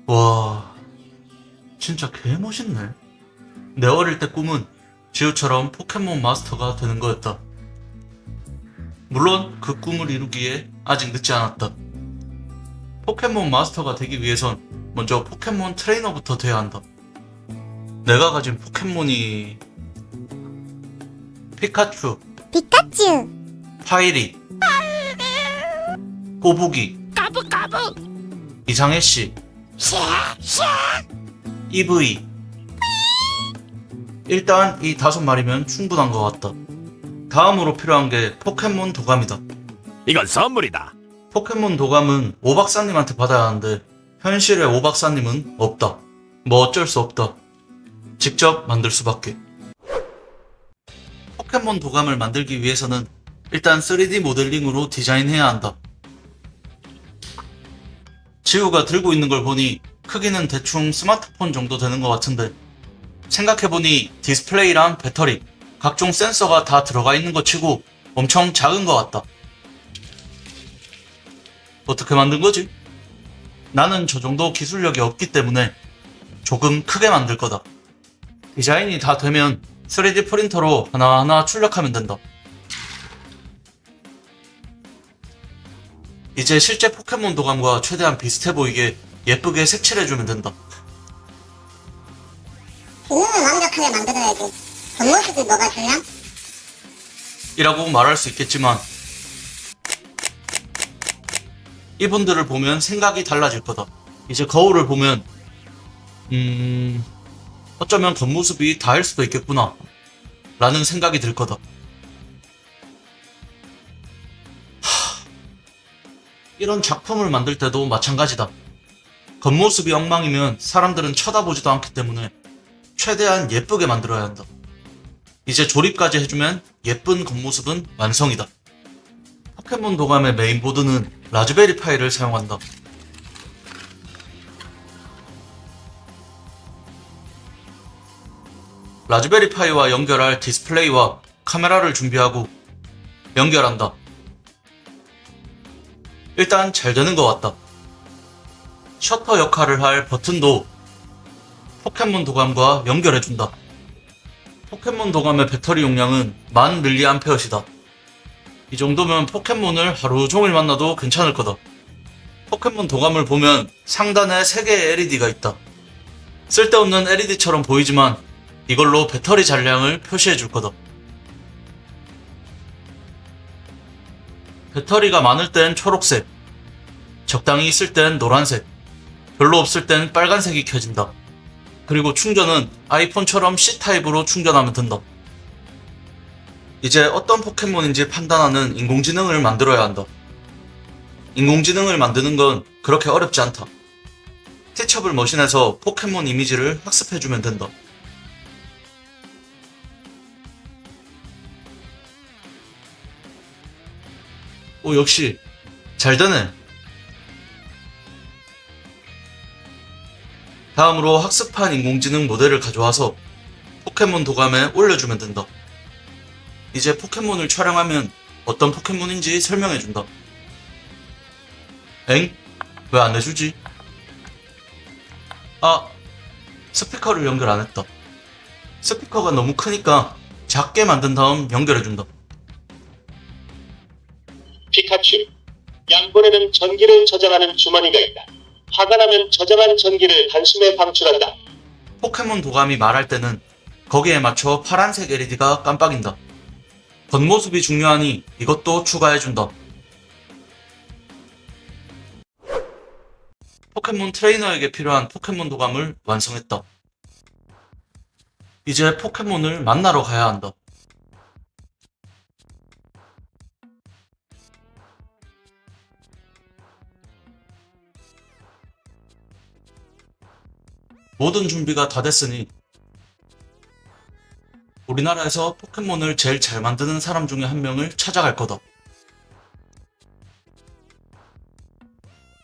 와, 진짜 개멋있네. 내 어릴 때 꿈은 지우처럼 포켓몬 마스터가 되는 거였다. 물론 그 꿈을 이루기에 아직 늦지 않았다. 포켓몬 마스터가 되기 위해선 먼저 포켓몬 트레이너부터 돼야 한다. 내가 가진 포켓몬이 피카츄, 파이리, 꼬부기, 이상해씨, 이브이. 일단 이 5마리면 충분한 것 같다. 다음으로 필요한 게 포켓몬 도감이다. 이건 선물이다. 포켓몬 도감은 오박사님한테 받아야 하는데 현실에 오박사님은 없다. 뭐 어쩔 수 없다. 직접 만들 수밖에. 포켓몬 도감을 만들기 위해서는 일단 3D 모델링으로 디자인해야 한다. 지우가 들고 있는 걸 보니 크기는 대충 스마트폰 정도 되는 것 같은데, 생각해보니 디스플레이랑 배터리, 각종 센서가 다 들어가 있는 것 치고 엄청 작은 것 같다. 어떻게 만든 거지? 나는 저 정도 기술력이 없기 때문에 조금 크게 만들 거다. 디자인이 다 되면 3D 프린터로 하나하나 출력하면 된다. 이제 실제 포켓몬 도감과 최대한 비슷해 보이게 예쁘게 색칠해주면 된다. 이거는 완벽하게 만들어야지. 겉모습이 뭐가 중요해? 이라고 말할 수 있겠지만 이분들을 보면 생각이 달라질 거다. 이제 거울을 보면 어쩌면 겉모습이 다일 수도 있겠구나 라는 생각이 들 거다. 이런 작품을 만들 때도 마찬가지다. 겉모습이 엉망이면 사람들은 쳐다보지도 않기 때문에 최대한 예쁘게 만들어야 한다. 이제 조립까지 해주면 예쁜 겉모습은 완성이다. 포켓몬 도감의 메인보드는 라즈베리 파이를 사용한다. 라즈베리 파이와 연결할 디스플레이와 카메라를 준비하고 연결한다. 일단 잘 되는 것 같다. 셔터 역할을 할 버튼도 포켓몬 도감과 연결해준다. 포켓몬 도감의 배터리 용량은 1000mAh이다. 이 정도면 포켓몬을 하루 종일 만나도 괜찮을 거다. 포켓몬 도감을 보면 상단에 3개의 LED가 있다. 쓸데없는 LED처럼 보이지만 이걸로 배터리 잔량을 표시해 줄 거다. 배터리가 많을 땐 초록색, 적당히 있을 땐 노란색, 별로 없을 땐 빨간색이 켜진다. 그리고 충전은 아이폰처럼 C타입으로 충전하면 된다. 이제 어떤 포켓몬인지 판단하는 인공지능을 만들어야 한다. 인공지능을 만드는 건 그렇게 어렵지 않다. 티처블 머신에서 포켓몬 이미지를 학습해주면 된다. 오, 역시 잘 되네. 다음으로 학습한 인공지능 모델을 가져와서 포켓몬 도감에 올려주면 된다. 이제 포켓몬을 촬영하면 어떤 포켓몬인지 설명해준다. 엥? 왜 안 해주지? 아, 스피커를 연결 안 했다. 스피커가 너무 크니까 작게 만든 다음 연결해준다. 피카츄, 양손에는 전기를 저장하는 주머니가 있다. 화가 나면 저장한 전기를 단숨에 방출한다. 포켓몬 도감이 말할 때는 거기에 맞춰 파란색 LED가 깜빡인다. 겉모습이 중요하니 이것도 추가해준다. 포켓몬 트레이너에게 필요한 포켓몬 도감을 완성했다. 이제 포켓몬을 만나러 가야 한다. 모든 준비가 다 됐으니 우리나라에서 포켓몬을 제일 잘 만드는 사람 중에 한 명을 찾아갈 거다.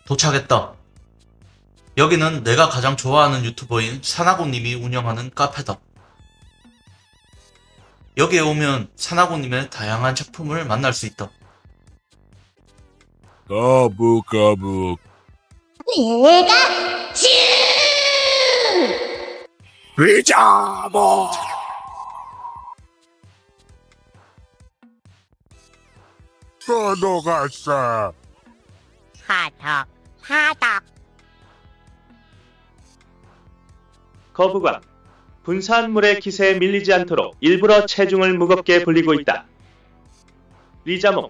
도착했다. 여기는 내가 가장 좋아하는 유튜버인 사나고님이 운영하는 카페다. 여기에 오면 사나고님의 다양한 작품을 만날 수 있다. 거북거북. 내가 지 리자몽. 또 녹았어. 하덕 거북왕, 분사한 물의 기세에 밀리지 않도록 일부러 체중을 무겁게 불리고 있다. 리자몽,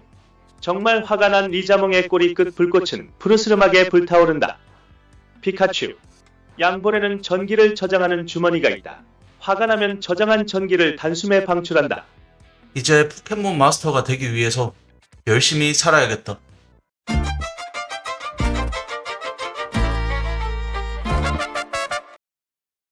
정말 화가 난 리자몽의 꼬리 끝 불꽃은 푸르스름하게 불타오른다. 피카츄, 양볼에는 전기를 저장하는 주머니가 있다. 화가 나면 저장한 전기를 단숨에 방출한다. 이제 포켓몬 마스터가 되기 위해서 열심히 살아야겠다.